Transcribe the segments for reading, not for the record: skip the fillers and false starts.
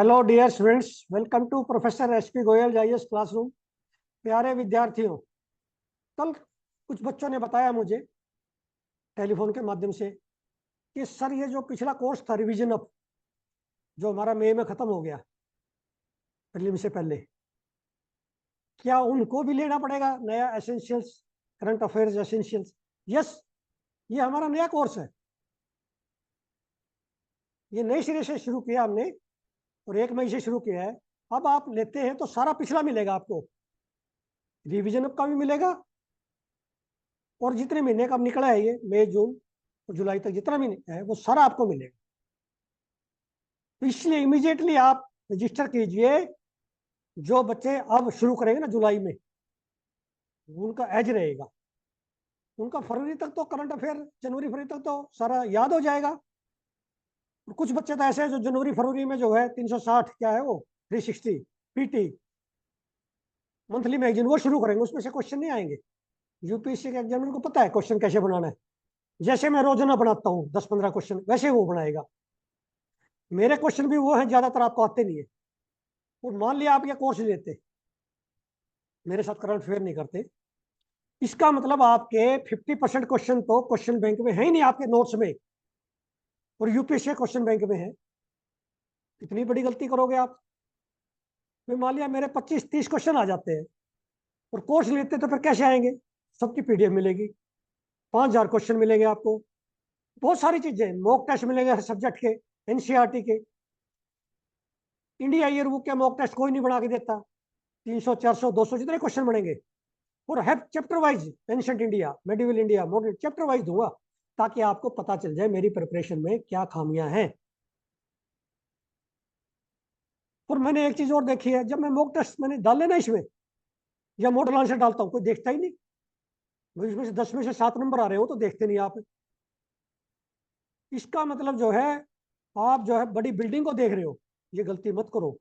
Hello dear students, welcome to professor SP Goyal जाइएस classroom. प्यारे विद्यार्थियों, कल कुछ बच्चों ने बताया मुझे टेलीफोन के माध्यम से कि सर ये जो पिछला कोर्स था रिवीजन अप, जो हमारा मई में ख़त्म हो गया प्रीलिम से पहले, क्या उनको भी लेना पड़ेगा नया essentials, current affairs essentials? Yes, ये हमारा नया कोर्स है। ये नए सिरे से शुरू किया हमने और 1 मई से शुरू किया है। अब आप लेते हैं तो सारा पिछला मिलेगा आपको, रिवीजन अप का भी मिलेगा और जितने महीने का निकला है ये मई जून और जुलाई तक जितना भी है वो सारा आपको मिलेगा। तो इसलिए इमीडिएटली आप रजिस्टर कीजिए। जो बच्चे अब शुरू करेंगे ना जुलाई में, उनका एज रहेगा, उनका फरवरी तक तो करंट अफेयर, जनवरी फरवरी तक तो सारा याद हो जाएगा। और कुछ बच्चे तो ऐसे हैं जो जनवरी फरवरी में जो है 360 क्या है वो 360 पीटी मंथली मैगजीन वो शुरू करेंगे, उसमें से क्वेश्चन नहीं आएंगे। यूपीएससी के एग्जामिनर को पता है क्वेश्चन कैसे बनाना है। जैसे मैं रोजाना बनाता हूँ 10-15 क्वेश्चन, वैसे वो बनाएगा। मेरे क्वेश्चन भी वो हैं, ज्यादातर आपको आते नहीं है। और मान लिया आप ये कोर्स लेते, मेरे साथ करंट अफेयर नहीं करते, इसका मतलब आपके 50% क्वेश्चन तो क्वेश्चन बैंक में है ही नहीं आपके नोट्स में, और यूपीएससी क्वेश्चन बैंक में है। कितनी बड़ी गलती करोगे आप। मैं मान लिया मेरे 25-30 क्वेश्चन आ जाते हैं और कोर्स लेते तो फिर कैसे आएंगे? सबकी पीडीएफ मिलेगी, 5,000 क्वेश्चन मिलेंगे आपको, बहुत सारी चीजें, मॉक टेस्ट मिलेंगे हर सब्जेक्ट के, एनसीईआरटी के। इंडिया ईयर बुक के मॉक टेस्ट कोई नहीं बना के देता। 300 400 200 जितने क्वेश्चन बनेंगे, और है chapter wise, ancient India, medieval India, modern, chapter wise दूंगा ताकि आपको पता चल जाए मेरी प्रिपरेशन में क्या खामियां हैं। और मैंने एक चीज और देखी है, जब मैं मॉक टेस्ट मैंने डाले ना इसमें, या मॉडल आंसर डालता हूँ, कोई देखता ही नहीं। मुझे इसमें से 10 में से 7 नंबर आ रहे हो तो देखते नहीं आप। इसका मतलब जो है, आप जो है बड़ी बिल्डिंग को देख रहे हो, ये गलती मत करो।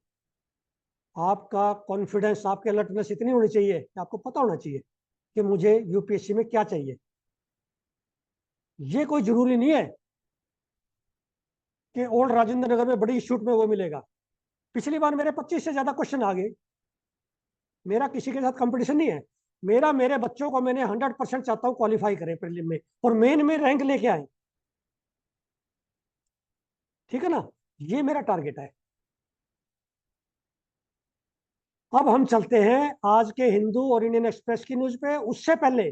आपका कॉन्फिडेंस, आपकी अलर्टनेस इतनी होनी चाहिए कि आपको पता होना चाहिए कि मुझे यूपीएससी में क्या चाहिए। ये कोई जरूरी नहीं है कि ओल्ड राजेंद्र नगर में बड़ी इंस्टीट्यूट में वो मिलेगा। पिछली बार मेरे 25 से ज्यादा क्वेश्चन आ गए। मेरा किसी के साथ कंपटीशन नहीं है, मेरा मेरे बच्चों को मैंने 100% चाहता हूँ क्वालिफाई करें प्रीलिम में और मेन में रैंक लेके आए। ठीक है ना, ये मेरा टारगेट है। अब हम चलते हैं आज के हिंदू और इंडियन एक्सप्रेस की न्यूज पे। उससे पहले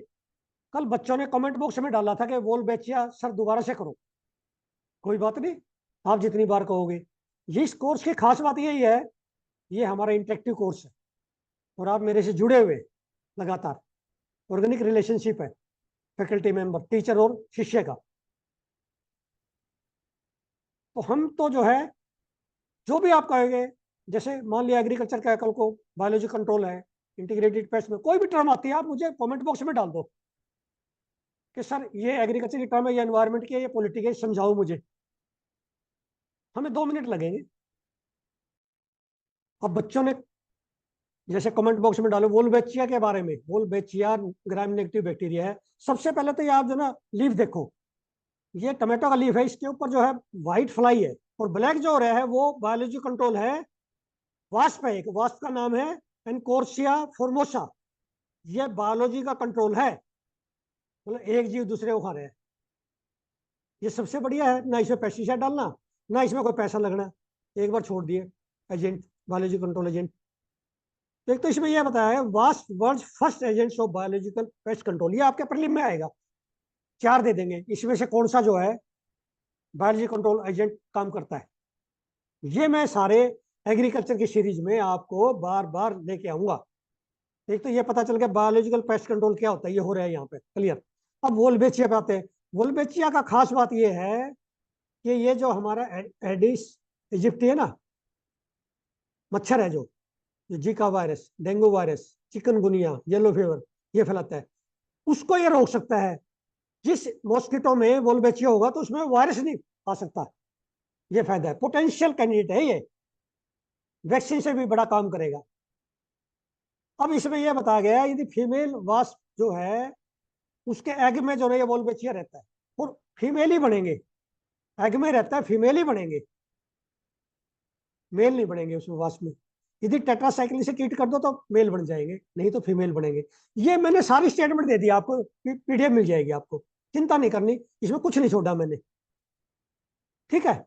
कल बच्चों ने कमेंट बॉक्स में डाला था कि वोल बेचिया सर दोबारा से करो। कोई बात नहीं, आप जितनी बार कहोगे। ये इस कोर्स की खास बात यही है, ये हमारा इंटरेक्टिव कोर्स है और आप मेरे से जुड़े हुए लगातार, ऑर्गेनिक रिलेशनशिप है फैकल्टी मेंबर, टीचर और शिष्य का। तो हम तो जो है, जो भी आप कहेंगे, जैसे मान लिया एग्रीकल्चर का है, कल को बायोलॉजी कंट्रोल है, इंटीग्रेटेड पेस्ट में कोई भी टर्म आती है, आप मुझे कमेंट बॉक्स में डाल दो कि सर ये एग्रीकल्चर की टर्म है, ये एनवायरमेंट की है, ये पॉलिटिकल, समझाओ मुझे। हमें 2 मिनट लगेंगे। अब बच्चों ने जैसे कमेंट बॉक्स में डालो वोल्वेचिया के बारे में, वोल्वेचिया ग्राम नेगेटिव बैक्टीरिया है। सबसे पहले तो ये आप जो ना लीफ देखो, ये टमाटो का लीफ है, इसके ऊपर जो है व्हाइट फ्लाई है और ब्लैक जो हो रहा है वो बायोलॉजी कंट्रोल है। वास्प है, एक वास्प का नाम है एनकोर्सिया फॉर्मोसा, ये बायोलॉजी का कंट्रोल है। मतलब एक जीव दूसरे को खा रहे हैं, ये सबसे बढ़िया है। ना इसमें पेस्टिसाइड डालना, ना इसमें कोई पैसा लगना, एक बार छोड़ दिए एजेंट, बायोलॉजी कंट्रोल एजेंट। तो एक तो इसमें यह बताया है vast world first agents of biological pest control, ये आपके प्रीलिम में आएगा। 4 दे देंगे, इसमें से कौन सा जो है बायोलॉजी कंट्रोल एजेंट काम करता है। ये मैं सारे एग्रीकल्चर की सीरीज में आपको बार बार लेके आऊंगा। एक तो ये पता चल गया बायोलॉजिकल पेस्ट कंट्रोल क्या होता है, ये हो रहा है यहाँ पे क्लियर। अब वोल्वेचिया पे आते हैं। वोल्वेचिया का खास बात ये है कि ये जो हमारा एडिस इजिप्टी है ना, मच्छर है जो Zika virus, dengue virus, chikungunya, yellow fever, ये फैलाता है, उसको ये रोक सकता है। जिस मॉस्किटो में वोल्वेचिया होगा तो उसमें वायरस नहीं आ सकता। ये फायदा है, पोटेंशियल कैंडिडेट है ये, वैक्सीन से भी बड़ा काम करेगा। अब इसमें यह बताया गया है यदि फीमेल वास्प जो है उसके एग में जो है ये वोल्वेचिया रहता है, और फीमेल ही बनेंगे, एग में रहता है, फीमेल ही बनेंगे। मेल नहीं बनेंगे उसमें वास्प में। यदि टेट्रासाइक्लिन से ट्रीट कर दो तो मेल बन जाएंगे, नहीं तो फीमेल बनेंगे। ये मैंने सारी स्टेटमेंट दे दी आपको, पीडीएफ मिल जाएगी आपको, चिंता नहीं करनी, इसमें कुछ नहीं छोड़ा मैंने। ठीक है,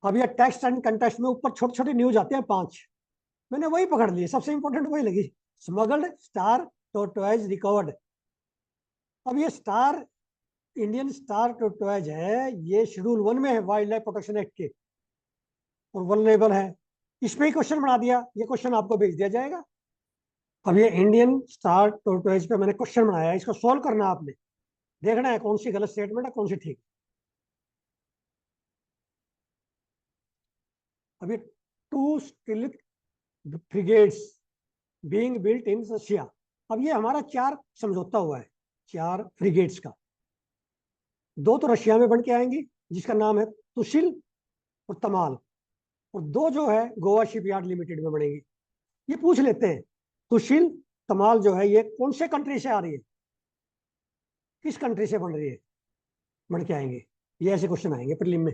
अब ये टेक्स्ट एंड कंटेक्स्ट में ऊपर छोटे छोटे न्यूज आते हैं 5, मैंने वही पकड़ लिए, सबसे इंपॉर्टेंट वही लगी। Smuggled star tortoise recovered. अब ये स्टार, इंडियन स्टार टोटोइज है, ये शेड्यूल 1 में है वाइल्ड लाइफ प्रोटेक्शन एक्ट के, और वल्नरेबल है। इस पे ही क्वेश्चन बना दिया, ये क्वेश्चन आपको भेज दिया जाएगा। अब ये इंडियन स्टार टोटोइज पे मैंने क्वेश्चन बनाया है, इसको सोल्व करना है आपने, देखना है कौन सी गलत स्टेटमेंट है कौन सी ठीक। अब ये 2 stealth frigates being built in Russia. अब ये हमारा 4 समझौता हुआ है 4 फ्रिगेट्स का। 2 तो रशिया में बन के आएंगी जिसका नाम है तुशिल और तमाल, और 2 जो है गोवा शिपयार्ड लिमिटेड में बनेंगी। ये पूछ लेते हैं तुशिल तमाल जो है ये कौन से कंट्री से आ रही है, किस कंट्री से बन रही है, बन के आएंगे, ये ऐसे क्वेश्चन आएंगे प्रीलिम में।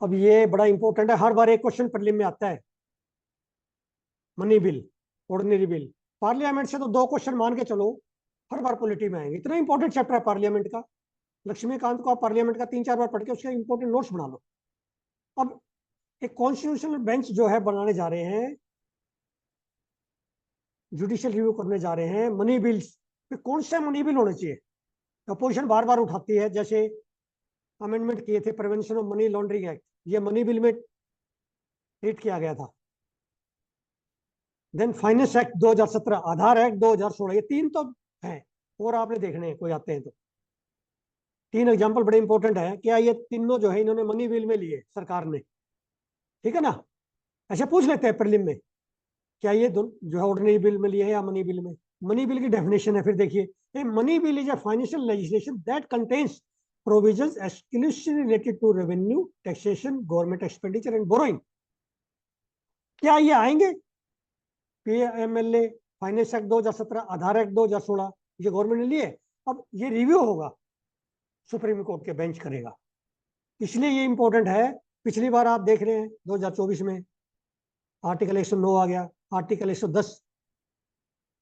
अब ये बड़ा इंपॉर्टेंट है, हर बार एक क्वेश्चन प्रीलिम में आता है। Money bill, ordinary bill, parliament से तो 2 क्वेश्चन मान के चलो, हर बार पॉलिटी में आएंगे, इतना इंपॉर्टेंट चैप्टर है पार्लियामेंट का। लक्ष्मीकांत को आप पार्लियामेंट का 3-4 बार पढ़ के उसके इंपॉर्टेंट नोट्स बना लो। अब एक कॉन्स्टिट्यूशनल बेंच जो है बनाने जा रहे हैं, जुडिशियल रिव्यू करने जा रहे हैं मनी बिल्स पे, कौन से मनी बिल होने चाहिए। अपोजिशन बार बार उठाती है, जैसे अमेंडमेंट किए थे prevention of money laundering act, ये मनी बिल में ट्रीट किया गया था। Then finance act 2017, Aadhaar act 2016, ये 3 तो हैं, और आपने देखने हैं कोई आते हैं तो। 3 एग्जाम्पल बड़े इंपॉर्टेंट है, क्या ये तीनों जो है इन्होंने मनी बिल में लिए सरकार ने, ठीक है ना। ऐसे पूछ लेते हैं प्रीलिम में, क्या ये जो है ऑर्डिनरी बिल में लिए हैं या मनी बिल में। मनी बिल की डेफिनेशन है, फिर देखिए, money bill is a financial legislation that contains provisions exclusively related to revenue, taxation, government expenditure and borrowing. क्या ये आएंगे, PMLA, finance act 2017, Aadhaar act 2016, ये गवर्नमेंट ने लिए। अब ये रिव्यू होगा, सुप्रीम कोर्ट के बेंच करेगा, इसलिए ये इंपॉर्टेंट है। पिछली बार आप देख रहे हैं 2024 में आर्टिकल 109 आ गया, आर्टिकल 110,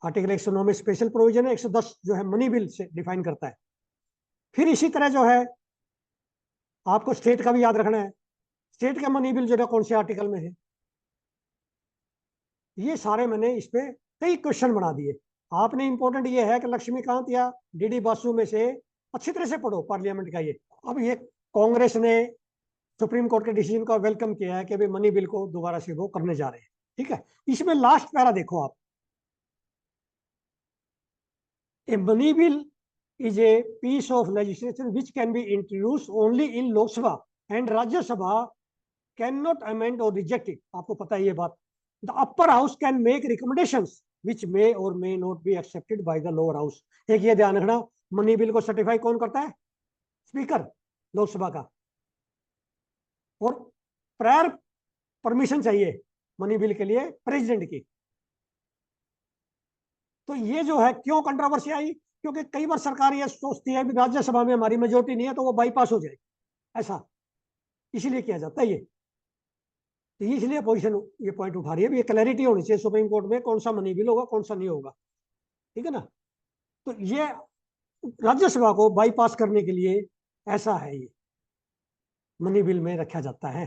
आर्टिकल 109 में स्पेशल प्रोविजन है, 110 जो है मनी बिल से डिफाइन करता है। फिर इसी तरह जो है आपको स्टेट का भी याद रखना है, स्टेट का मनी बिल जो है कौन से आर्टिकल में है। ये सारे मैंने इस पे कई क्वेश्चन बना दिए। आपने इंपॉर्टेंट ये है कि लक्ष्मीकांत या डीडी बासु में से अच्छी तरह से पढ़ो पार्लियामेंट का ये। अब ये कांग्रेस ने सुप्रीम कोर्ट के डिसीजन का वेलकम किया है कि भाई मनी बिल को दोबारा से वो करने जा रहे हैं, ठीक है। इसमें लास्ट पैरा देखो आप, a money bill is a piece of legislation which can be introduced only in Lok Sabha and Rajya Sabha cannot amend or reject it. आपको पता है ये बात। The upper house can make recommendations which may or may not be accepted by the lower house. एक ये ध्यान रखना, money bill को सर्टिफाई कौन करता है, स्पीकर लोकसभा का, और प्रायर परमिशन चाहिए मनी बिल के लिए प्रेसिडेंट की। तो ये जो है क्यों कंट्रोवर्सी आई, क्योंकि कई बार सरकार ये सोचती है कि राज्यसभा में हमारी मेजोरिटी नहीं है तो वो बाईपास हो जाए, ऐसा इसीलिए किया जाता है ये। तो इसलिए अपोजिशन ये पॉइंट उठा रही है, ये क्लैरिटी होनी चाहिए सुप्रीम कोर्ट में कौन सा मनी बिल होगा कौन सा नहीं होगा, ठीक है ना। तो ये राज्यसभा को बाईपास करने के लिए ऐसा है, ये मनी बिल में रखा जाता है।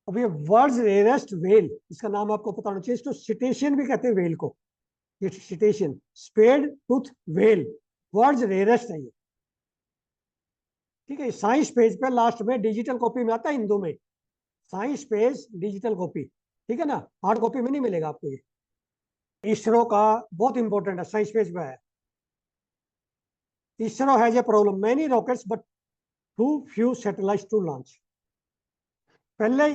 अब ये वर्ल्ड्स रेयरेस्ट व्हेल, इसका नाम आपको पता होना चाहिए, इसको सिटेशियन भी कहते हैं व्हेल को, ये cetacean spade tooth whale world's rarest है ये, ठीक है। साइंस पेज पे लास्ट में डिजिटल कॉपी में आता है हिंदू में, साइंस पेज डिजिटल कॉपी, ठीक है ना, हार्ड कॉपी में नहीं मिलेगा आपको ये। इसरो का बहुत इंपॉर्टेंट है, साइंस पेज पे है। ISRO has a problem, many rockets but too few satellites to launch. पहले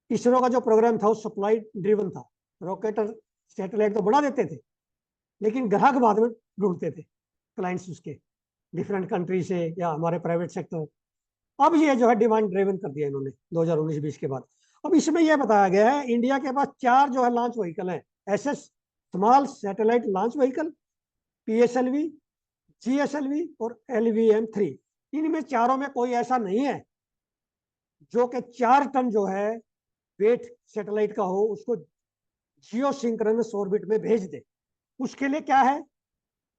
इसरो का जो प्रोग्राम था वो सप्लाई ड्रिवन था, रॉकेट और सैटेलाइट तो बना देते थे लेकिन ग्राहक बाद में ढूंढते थे क्लाइंट्स उसके, डिफरेंट कंट्री से या हमारे प्राइवेट सेक्टर। अब ये जो है डिमांड ड्रिवन कर दिया इन्होंने 2019-20 के बाद। अब इसमें यह बताया गया है इंडिया के पास 4 जो है लॉन्च व्हीकल हैं, SS small satellite launch vehicle, PSLV, GSLV और LVM-3। इनमें चारों में कोई ऐसा नहीं है जो कि 4 टन जो है वेट सैटेलाइट का हो, उसको जियो सिंक्रोनस ऑर्बिट में भेज दे। उसके लिए क्या है?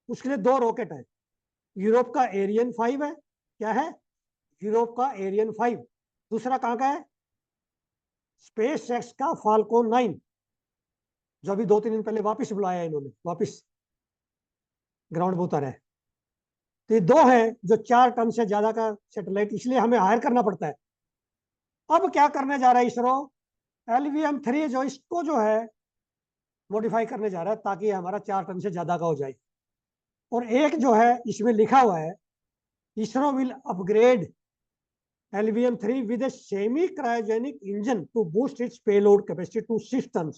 उसके लिए 2 रॉकेट है। यूरोप का एरियन 5 है। क्या है? यूरोप का एरियन 5। दूसरा कहाँ का है? स्पेस एक्स का फाल्कोन 9, जो अभी 2-3 दिन पहले वापस बुलाया है इन्होंने, वापस ग्राउंड पर उतारा है। तो ये 2 है जो 4 टन से ज्यादा का सैटेलाइट, इसलिए हमें हायर करना पड़ता है। अब क्या करने जा रहा है इसरो? LVM-3 जो इसको जो है मॉडिफाई करने जा रहा है ताकि हमारा 4 टन से ज्यादा का हो जाए। और एक जो है इसमें लिखा हुआ है, ISRO will upgrade LVM-3 with a semi-cryogenic engine to boost its payload capacity to 6 tons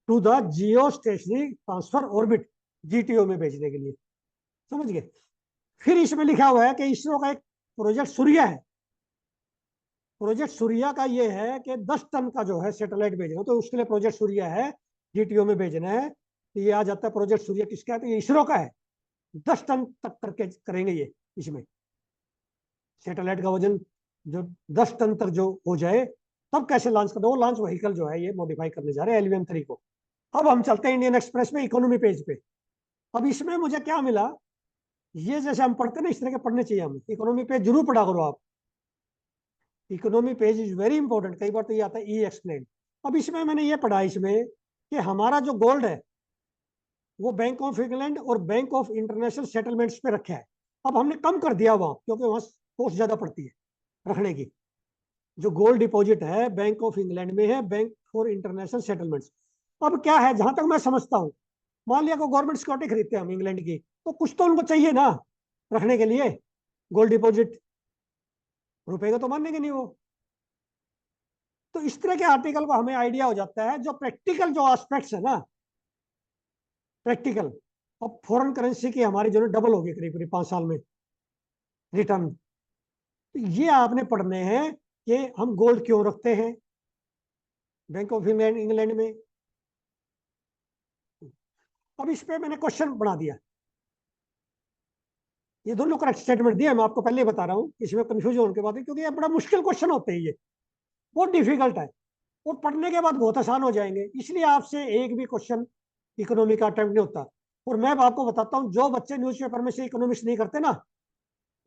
to the geostationary transfer orbit, GTO में भेजने के लिए। समझ गए? फिर इसमें लिखा हुआ है कि इसरो का एक प्रोजेक्ट सूर्या है। प्रोजेक्ट सूर्या का ये है कि 10 टन का जो है सैटेलाइट भेजना, तो उसके लिए प्रोजेक्ट सूर्या है, GTO में भेजना है। तो ये आ जाता है प्रोजेक्ट सूर्या किसका है? तो ये इसरो का है। 10 टन तक करके करेंगे ये। इसमें सैटेलाइट का वजन जो 10 टन तक जो हो जाए तब कैसे लॉन्च कर दो। लॉन्च व्हीकल जो है ये मॉडिफाई करने जा रहे हैं LVM-3 को। अब हम चलते हैं इंडियन एक्सप्रेस में इकोनॉमी पेज पे। अब इसमें मुझे क्या मिला, ये जैसे हम पढ़ते हैं ना, इस तरह के पढ़ने चाहिए हमें। इकोनॉमी पेज जरूर पढ़ा करो आप। Economy page is very important. कई बार तो ये आता है ई एक्सप्लेन। अब इसमें मैंने ये पढ़ा इसमें कि हमारा जो गोल्ड है वो बैंक ऑफ इंग्लैंड और बैंक ऑफ इंटरनेशनल सेटलमेंट्स पे रखा है। अब हमने कम कर दिया वहां, क्योंकि वहां कॉस्ट ज्यादा पड़ती है रखने की। जो गोल्ड डिपॉजिट है बैंक ऑफ इंग्लैंड में है, बैंक फॉर इंटरनेशनल सेटलमेंट्स। अब क्या है, जहां तक मैं समझता हूँ, मान लिया को गवर्नमेंट सिक्योरिटी खरीदते हैं हम इंग्लैंड की, तो कुछ तो उनको चाहिए ना रखने के लिए। गोल्ड डिपॉजिट रुपए का तो मानेंगे नहीं वो। तो इस तरह के आर्टिकल को हमें आइडिया हो जाता है, जो प्रैक्टिकल जो एस्पेक्ट्स है ना, प्रैक्टिकल। अब फॉरेन करेंसी की हमारी जो डबल होगी करीब करीब 5 साल में रिटर्न। तो ये आपने पढ़ने हैं कि हम गोल्ड क्यों रखते हैं बैंक ऑफ इंग्लैंड इंग्लैंड में। अब इस पे मैंने क्वेश्चन बना दिया। ये दोनों करेक्ट स्टेटमेंट दिया, मैं आपको पहले ही बता रहा हूँ, इसमें कंफ्यूजन होने के बाद, क्योंकि ये बड़ा मुश्किल क्वेश्चन होते हैं, ये बहुत डिफिकल्ट है और पढ़ने के बाद बहुत आसान हो जाएंगे। इसलिए आपसे एक भी क्वेश्चन इकोनॉमी का अटेम्प्ट नहीं होता। और मैं आपको बताता हूँ, जो बच्चे न्यूज़पेपर में से इकोनॉमिक्स नहीं करते ना,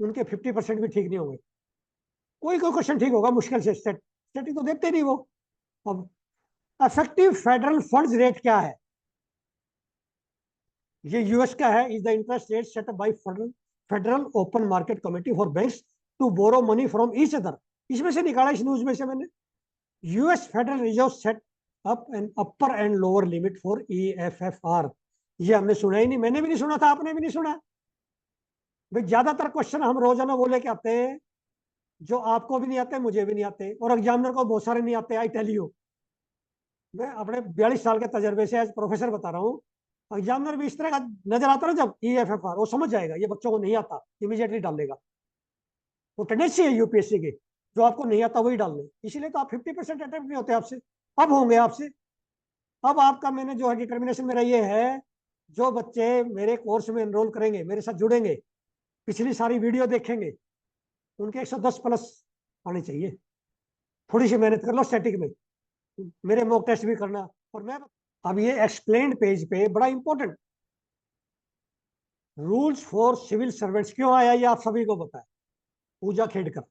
उनके 50% भी ठीक नहीं होंगे। कोई कोई क्वेश्चन ठीक होगा मुश्किल से, स्टेटिक तो देते नहीं वो। अब इफेक्टिव फेडरल फंड्स रेट क्या है? ये यूएस का है। Is the interest rate set up by federal open market committee for banks to borrow money from each other. इसमें से निकाला, इस न्यूज में से मैंने। US federal reserve set up an upper and lower limit for EFFR। ये हमने सुना ही नहीं, मैंने भी नहीं सुना था, आपने भी नहीं सुना। भाई ज्यादातर क्वेश्चन हम रोजाना वो लेके आते हैं जो आपको भी नहीं आते, मुझे भी नहीं आते, और एग्जामिनर को बहुत सारे नहीं आते। आई टेल यू, मैं अपने 42 साल के तजर्बे से एज प्रोफेसर बता रहा हूँ। एग्जामिनर भी इस तरह का नजर आता है ना, जब EFFR, वो समझ जाएगा ये बच्चों को नहीं आता, इमीडिएटली डाल देगा। वो टेंडेंसी है यूपीएससी की, जो आपको नहीं आता वही डालने। इसीलिए तो आप 50% अटेम्प्ट नहीं होते आपसे। अब होंगे आपसे। अब आपका मैंने जो है डिटर्मिनेशन मेरा ये है, जो बच्चे मेरे कोर्स में एनरोल करेंगे, मेरे साथ जुड़ेंगे, पिछली सारी वीडियो देखेंगे, उनके 110 प्लस आने चाहिए। थोड़ी सी मेहनत कर लो स्टैटिक में, मेरे मॉक टेस्ट भी करना। और मैं अब ये एक्सप्लेन्ड पेज पे बड़ा important rules for civil servants क्यों आया, ये आप सभी को पता है। पूजा खेड़कर,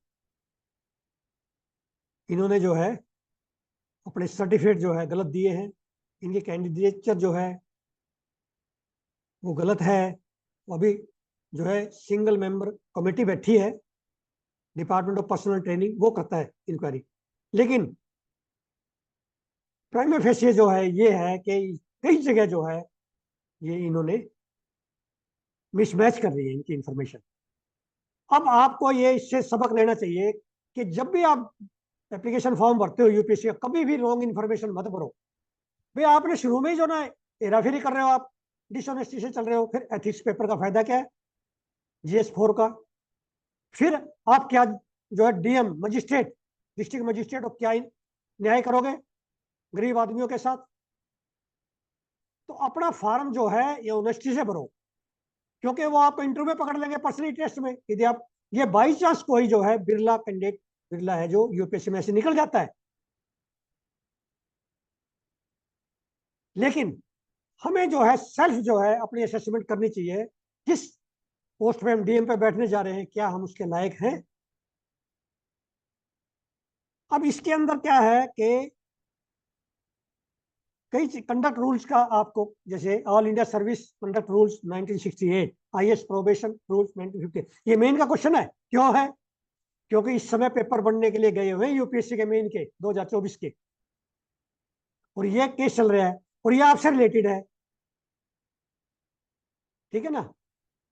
इन्होंने जो है अपने सर्टिफिकेट जो है गलत दिए हैं। इनके कैंडिडेचर जो है वो गलत है। अभी जो है सिंगल मेंबर कमेटी बैठी है, डिपार्टमेंट ऑफ पर्सनल ट्रेनिंग, वो करता है इंक्वायरी। लेकिन प्राइमा फेसिए जो है ये है कि कई जगह जो है ये इन्होंने मिसमैच कर रही है इनकी इंफॉर्मेशन। अब आपको ये इससे सबक लेना चाहिए कि जब भी आप एप्लीकेशन फॉर्म भरते हो यूपीएससी का, कभी भी रॉन्ग इन्फॉर्मेशन मत भरो। भाई आपने शुरू में ही जो ना हेराफेरी कर रहे हो, आप डिसऑनेस्टी से चल रहे हो, फिर एथिक्स पेपर का फायदा क्या है, GS4 का। फिर आप क्या जो है DM मजिस्ट्रेट, डिस्ट्रिक्ट मजिस्ट्रेट, और क्या न्याय करोगे गरीब आदमियों के साथ। तो अपना फार्म जो है ये ऑनेस्टी से भरो, क्योंकि वो आप इंटरव्यू में पकड़ लेंगे, पर्सनली टेस्ट में, यदि आप ये बाई चांस कोई जो है बिरला कैंडिडेट, बिरला है जो यूपीएससी में से निकल जाता है, लेकिन हमें जो है सेल्फ जो है अपनी असेसमेंट करनी चाहिए, किस पोस्ट पे हम डीएम पे बैठने जा रहे हैं, क्या हम उसके लायक हैं। अब इसके अंदर क्या है कि कई कंडक्ट रूल्स का आपको, जैसे all India service conduct rules 1968, IAS probation rules 1950, ये मेन का क्वेश्चन है। क्यों है? क्योंकि इस समय पेपर बनने के लिए गए हुए हैं यूपीएससी के मेन के 2024 के, और ये केस चल रहा है और ये आपसे रिलेटेड है, ठीक है ना।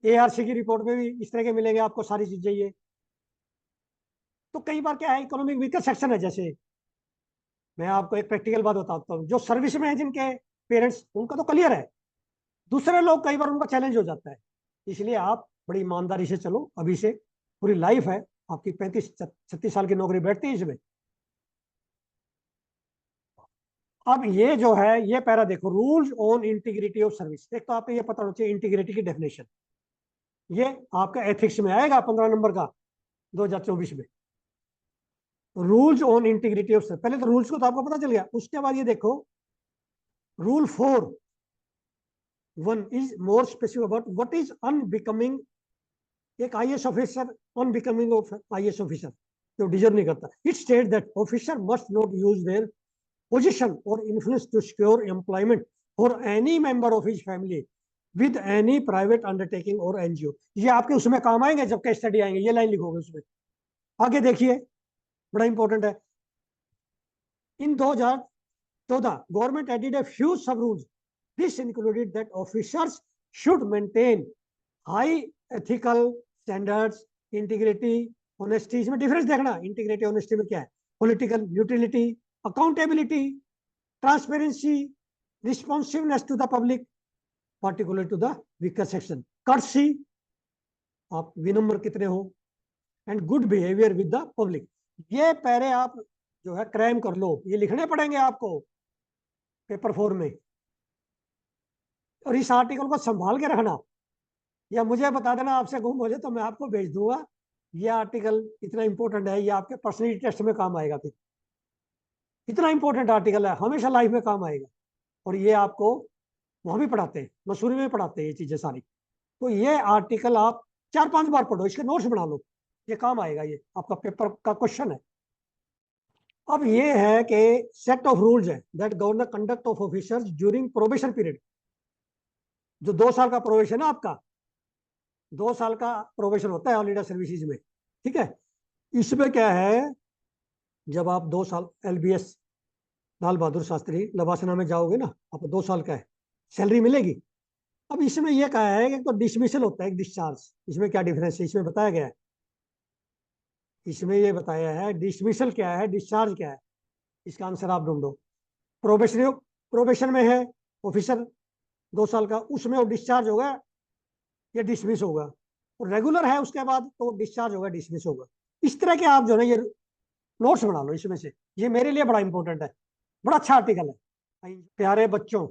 एआरसी की रिपोर्ट में भी इस तरह के मिलेंगे आपको सारी चीजें ये। तो कई बार क्या है, इकोनॉमिक वीकर सेक्शन है, जैसे मैं आपको एक प्रैक्टिकल बात बताता हूँ, जो सर्विस में है जिनके पेरेंट्स, उनका तो क्लियर है, दूसरे लोग कई बार उनका चैलेंज हो जाता है। इसलिए आप बड़ी ईमानदारी से चलो, अभी से पूरी लाइफ है आपकी, 35-36 साल की नौकरी बैठती है इसमें। अब ये जो है, ये पैरा देखो, rules on integrity of service, एक तो आपको ये पता होना चाहिए इंटीग्रिटी की डेफिनेशन, ये आपका एथिक्स में आएगा 15 नंबर का 2024 में। Rules on integrity of service, पहले तो रूल्स को तो आपको पता चल गया, उसके बाद ये देखो rule 4(1) is more specific about what is unbecoming, एक IAS officer unbecoming of IAS officer जो डिजर्व नहीं करता। It state that officer must not use their position और influence to secure employment for any member of his family with any private undertaking और NGO. ये आपके उसमें काम आएंगे जब केस स्टडी आएंगे, ये लाइन लिखोगे उसमें। आगे देखिए, बड़ा इंपॉर्टेंट है। In 2014 government added a few sub rules, this included that officers should maintain high ethical standards, integrity, honesty. इसमें डिफरेंस देखना, इंटीग्रिटी ऑनेस्टी में क्या है, political neutrality, accountability, transparency, responsiveness to the public, particular to the weaker section, courtesy, आप विनम्र कितने हो, and good behaviour with the public. ये पैरे आप जो है क्रैम कर लो, ये लिखने पड़ेंगे आपको पेपर 4 में, और इस आर्टिकल को संभाल के रखना, या मुझे बता देना आपसे गुम हो जाए तो मैं आपको भेज दूंगा। ये आर्टिकल इतना इंपॉर्टेंट है, ये आपके पर्सनैलिटी टेस्ट में काम आएगा, फिर इतना इंपॉर्टेंट आर्टिकल है, हमेशा लाइफ में काम आएगा। और ये आपको वहां भी पढ़ाते हैं, मसूरी में पढ़ाते हैं ये चीजें सारी। तो ये आर्टिकल आप 4-5 बार पढ़ो, इसके नोट्स बना लो, ये काम आएगा, ये आपका पेपर का क्वेश्चन है। अब ये है कि सेट ऑफ रूल्स है that govern the conduct of officers during probation period, जो 2 साल का प्रोबेशन है आपका, 2 साल का प्रोबेशन होता है ऑल इंडिया सर्विसेज में, ठीक है। इसमें क्या है, जब आप 2 साल एलबीएस लाल बहादुर शास्त्री लवासना में जाओगे ना, आपको 2 साल का है, सैलरी मिलेगी। अब इसमें यह कहा है कि तो डिसमिसल होता है एक डिस्चार्ज, इसमें क्या डिफरेंस है, इसमें बताया गया है, इसमें ये बताया है डिसमिसल क्या है, डिस्चार्ज क्या है, इसका आंसर आप ढूंढो। प्रोबेशन, प्रोबेशन में है ऑफिसर 2 साल का, उसमें वो डिस्चार्ज होगा या डिसमिस होगा, और रेगुलर है उसके बाद तो डिस्चार्ज होगा, डिसमिस होगा। इस तरह के आप जो है ये नोट्स बना लो इसमें से, ये मेरे लिए बड़ा इंपॉर्टेंट है, बड़ा अच्छा आर्टिकल है। प्यारे बच्चों,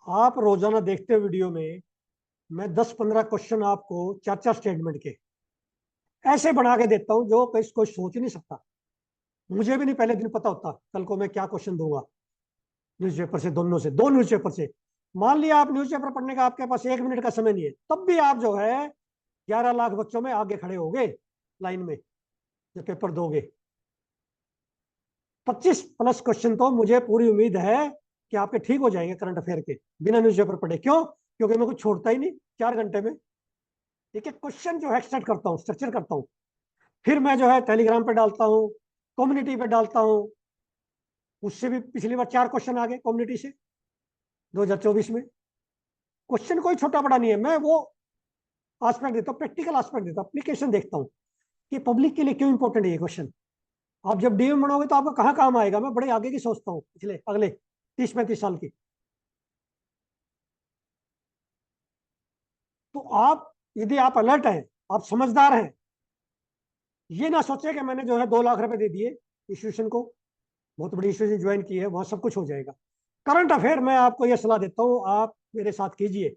आप रोजाना देखते हो वीडियो में, मैं 10-15 क्वेश्चन आपको 4-4 स्टेटमेंट के ऐसे बना के देता हूं जो कोई सोच ही नहीं सकता। मुझे भी नहीं पहले दिन पता होता कल को मैं क्या क्वेश्चन दूंगा न्यूज़पेपर से, दोनों से, 2 न्यूज़पेपर से। मान लिया आप न्यूज़पेपर पढ़ने का आपके पास 1 मिनट का समय नहीं है, तब भी आप जो है 11 लाख बच्चों में आगे खड़े होगे लाइन में जब पेपर दोगे। 25+ क्वेश्चन तो मुझे पूरी उम्मीद है कि आपके ठीक हो जाएंगे करंट अफेयर के, बिना न्यूज़पेपर पढ़े। क्यों? क्योंकि मैं कुछ छोड़ता ही नहीं 4 घंटे में, एक एक क्वेश्चन जो है एक्सट्रैक्ट करता हूँ, स्ट्रक्चर करता हूँ, फिर मैं जो है टेलीग्राम पे डालता हूँ, कम्युनिटी पे डालता हूँ। उससे भी पिछली बार 4 क्वेश्चन आ गए कम्युनिटी से 2024 में। क्वेश्चन कोई छोटा बड़ा नहीं है, मैं वो आस्पेक्ट देता हूँ, प्रैक्टिकल आस्पेक्ट देता हूँ, एप्लीकेशन देखता हूँ कि पब्लिक के लिए क्यों इंपॉर्टेंट है ये क्वेश्चन। आप जब डीएम बनोगे तो आपको कहाँ काम आएगा, मैं बड़े आगे की सोचता हूँ, पिछले अगले 30-35 साल की। तो आप, यदि आप अलर्ट हैं, आप समझदार हैं, ये ना सोचे कि मैंने जो है 2 लाख रुपए दे दिए इंस्टीट्यूशन को, बहुत बड़ी इंस्टीट्यूशन ज्वाइन की है, वहां सब कुछ हो जाएगा। करंट अफेयर मैं आपको यह सलाह देता हूँ, आप मेरे साथ कीजिए।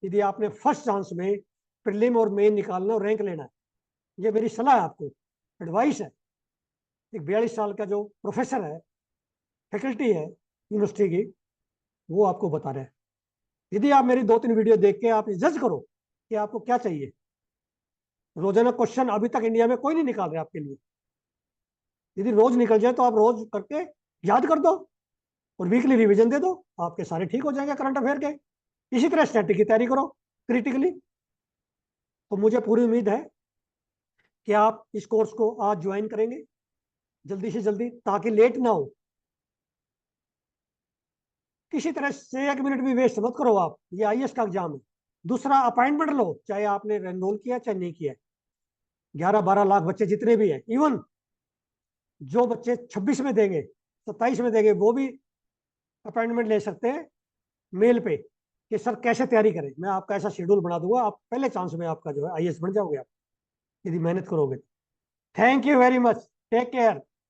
यदि आपने फर्स्ट चांस में प्रीलिम और मेन निकालना और रैंक लेना है। ये मेरी सलाह है आपको, एडवाइस है। एक 42 साल का जो प्रोफेसर है, फैकल्टी है यूनिवर्सिटी की, वो आपको बता रहे हैं। यदि आप मेरी 2-3 वीडियो देख के आप जज करो कि आपको क्या चाहिए। रोजाना क्वेश्चन अभी तक इंडिया में कोई नहीं निकाल रहा आपके लिए। यदि रोज निकल जाए तो आप रोज करके याद कर दो और वीकली रिवीजन दे दो, आपके सारे ठीक हो जाएंगे करंट अफेयर के। इसी तरह स्टैटिक की तैयारी करो क्रिटिकली। तो मुझे पूरी उम्मीद है कि आप इस कोर्स को आज ज्वाइन करेंगे जल्दी से जल्दी, ताकि लेट ना हो। किसी तरह से 1 मिनट भी वेस्ट मत करो आप, ये आईएएस का एग्जाम है। दूसरा, अपॉइंटमेंट लो, चाहे आपने एनरोल किया चाहे नहीं किया। 11-12 लाख बच्चे जितने भी हैं, इवन जो बच्चे 26 में देंगे, 27 में देंगे, वो भी अपॉइंटमेंट ले सकते हैं मेल पे कि सर कैसे तैयारी करें। मैं आपका ऐसा शेड्यूल बना दूंगा, आप पहले चांस में आपका जो है आईएएस बन जाओगे आप, यदि मेहनत करोगे। Thank you very much, take care.